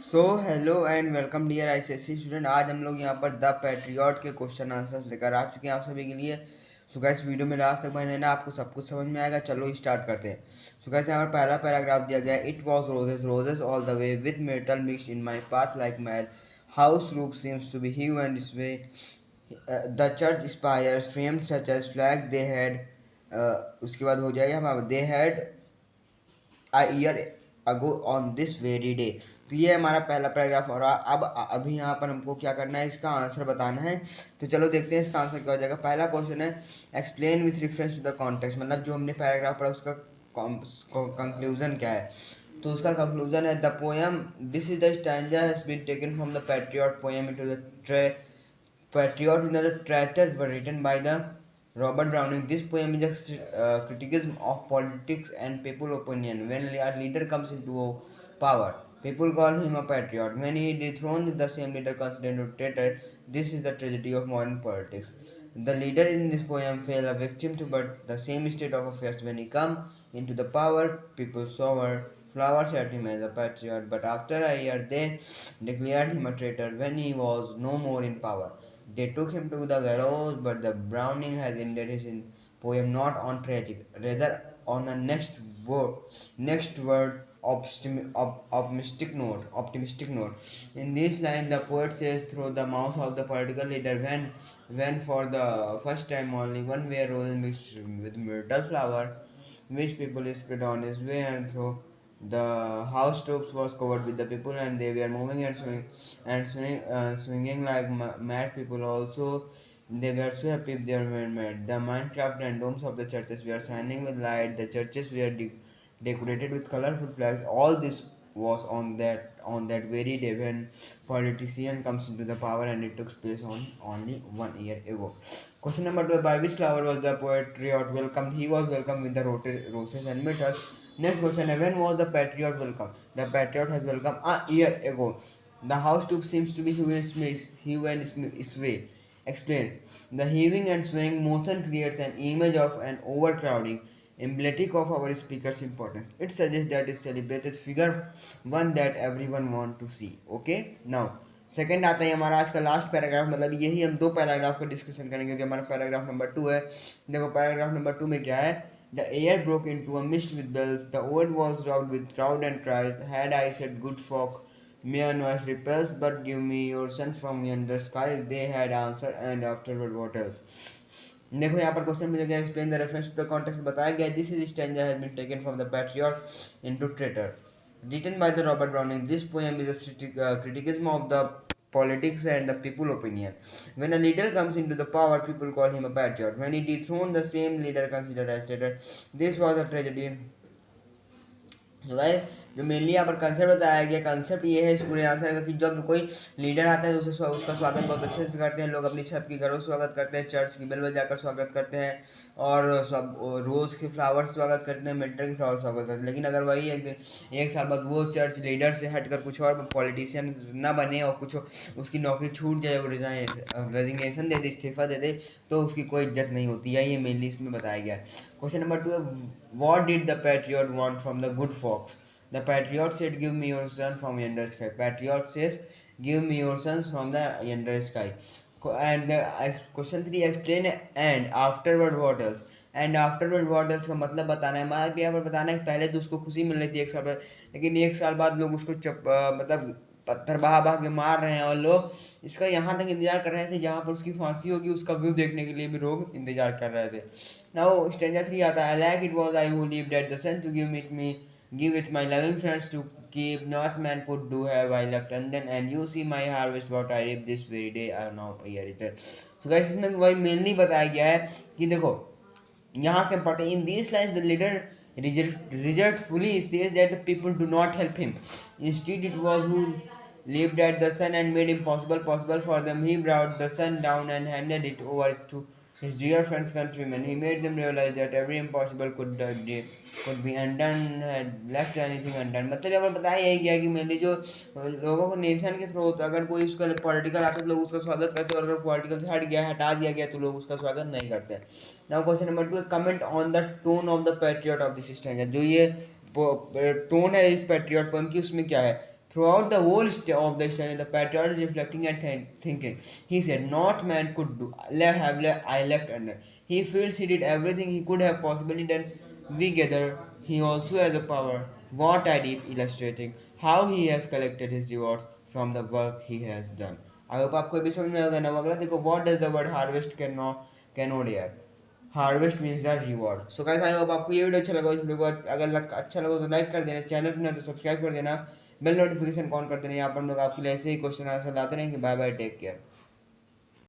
So hello and welcome dear ICSE student. आज हम लोग यहाँ पर द पैट्रियट के क्वेश्चन आंसर्स लेकर आ चुके हैं आप सभी के लिए। सो गाइस वीडियो में लास्ट तक बने रहना, आपको सब कुछ समझ में आएगा। चलो स्टार्ट करते हैं। सो गाइस यहाँ पर पहला पैराग्राफ दिया गया है, it was roses roses all the way with metal mix in my path like mad house roof seems to be hue and this way the church spires framed such as flag they had. उसके बाद हो जाएगा हमारा they had a year ago on this very day। तो ये हमारा पहला paragraph और अब अभी यहाँ पर हमको क्या करना है, इसका आंसर बताना है। तो चलो देखते हैं इसका आंसर क्या हो जाएगा। पहला क्वेश्चन है explain with reference to the context, मतलब जो हमने पैराग्राफ पढ़ा उसका कंक्लूजन क्या है। तो उसका कंक्लूजन है the poem this is the stanza has been taken from the patriot poem into the Patriot in the Traitor were written by the Robert Browning. This poem is a criticism of politics and people opinion. When a leader comes into power, people call him a patriot. When he dethrones the same leader considered a traitor, this is the tragedy of modern politics. The leader in this poem fell a victim to but the same state of affairs. When he come into the power, people shower flowers at him as a patriot, but after a year they declared him a traitor when he was no more in power. They took him to the gallows, but the Browning has ended his poem not on tragic, rather on a next word optimistic note. Optimistic note. In this line, the poet says through the mouth of the political leader when for the first time only one way rose mixed with myrtle flower, which people spread on his way and through the house tops was covered with the people and they were moving and swinging like mad people. Also, they were so happy they were mad. The Minecraft and domes of the churches were shining with light. The churches were decorated with colorful flags. All this was on that very day when politician comes into the power, and it took place on only 1 year ago. Question number 2: by which flower was the patriot welcomed? He was welcomed with the roses and myrtle. Next question: when was the patriot welcome? The patriot has welcomed a year ago. The house tube seems to be hue and sway. Explain. The heaving and swaying motion creates an image of an overcrowding, emblematic of our speaker's importance. It suggests that is celebrated figure, one that everyone want to see. Okay, now second आता है हमारा आज का last paragraph, मतलब यही हम दो paragraph का डिस्कशन करेंगे जो हमारा पैराग्राफ नंबर 2 है। देखो पैराग्राफ नंबर 2 में क्या है, the air broke into a mist with bells, the old walls rocked with crowd and cries, had I said good folk mere noise repels, but give me your son from yonder skies. They had answered, and afterward what else? देखो यहाँ पर question में जगह explain the reference to the context बताया गया। This is stanza has been taken from the patriot into traitor written by the Robert Browning. This poem is a criticism of the politics and the people opinion. When a leader comes into the power, people call him a patriot. When he dethrones the same leader considered as traitor, this was a tragedy। Guys जो mainly यहाँ पर concept बताया गया, concept ये है इस पूरे answer का कि जब कोई लीडर आता है तो उसे उसका स्वागत बहुत अच्छे से करते हैं लोग, अपनी छत की घरों स्वागत करते हैं, चर्च की बेल बजाकर स्वागत करते हैं और सब रोज़ के फ्लावर्स स्वागत करते हैं, मेंटर के फ्लावर स्वागत करते हैं। लेकिन अगर वही एक साल बाद वो चर्च लीडर से हटकर कुछ और पॉलिटिशियन ना बने और कुछ उसकी नौकरी छूट जाए, वो रेजिग्नेशन दे दे, इस्तीफा दे दे, तो उसकी कोई इज्जत नहीं होती है। ये मेनली इसमें बताया गया है। क्वेश्चन नंबर 2 है what did the patriot want from the good fox? The patriot said, give me your son from yonder sky. Patriot says, give me your sons from the yonder sky. And question 3 explain and afterward what else? And afterward what else का मतलब बताना है, मतलब यहाँ पर बताना है पहले तो उसको खुशी मिल रही थी एक साल बाद, लेकिन एक साल बाद लोग उसको मतलब पत्थर बहा बहा के मार रहे हैं और लोग इसका यहाँ तक इंतजार कर रहे थे जहाँ पर उसकी फांसी होगी, उसका व्यू देखने के लिए भी लोग इंतजार कर रहे थे। नाउ स्ट्रेंजर 3 आता है, like it was I who lived at the sun to give it my loving friends to keep not man could do have I left and then and you see my harvest what I reap this very day I now a year later। so guys इसमें वही mainly बताया गया है कि देखो यहाँ से पढ़ते इन these lines the leader regretfully says that the people do not help him, instead it was who lived at the sun and made impossible possible for them. He brought the sun down and handed it over to his dear friends countrymen. He made them realize that every impossible could be undone, had left anything undone। मतलब यहाँ पर बताया यही गया कि मैंने जो लोगों को नेशन के थ्रू होता अगर कोई उसका पॉलिटिकल आता तो लोग उसका स्वागत करते और अगर पॉलिटिकल से हट गया हटा दिया गया तो लोग उसका स्वागत नहीं करते। Now question number 2 comment on the tone of the patriot of this stanza. जो ये टोन है इस पैट्रियट पोएम की उसमें क्या है, Throughout the whole of the story, the patriot is reflecting and thinking. He said, "Not man could do. I left under." He feels he did everything he could have possibly done. We gather he also has a power. What I deep illustrating how he has collected his rewards from the work he has done. I hope आपको भी समझ में आएगा ना। अगला देखो, what does the word harvest cannot यार, harvest means the reward. So guys I hope आपको ये वीडियो अच्छा लगा। इस वीडियो को अगर अच्छा लगा तो लाइक कर देना, चैनल पर ना तो सब्सक्राइब कर देना, बेल नोटिफिकेशन ऑन कर देना। यहाँ पर हम लोग आपके लिए ऐसे ही क्वेश्चन आंसर लाते रहेंगे। Bye bye, take care.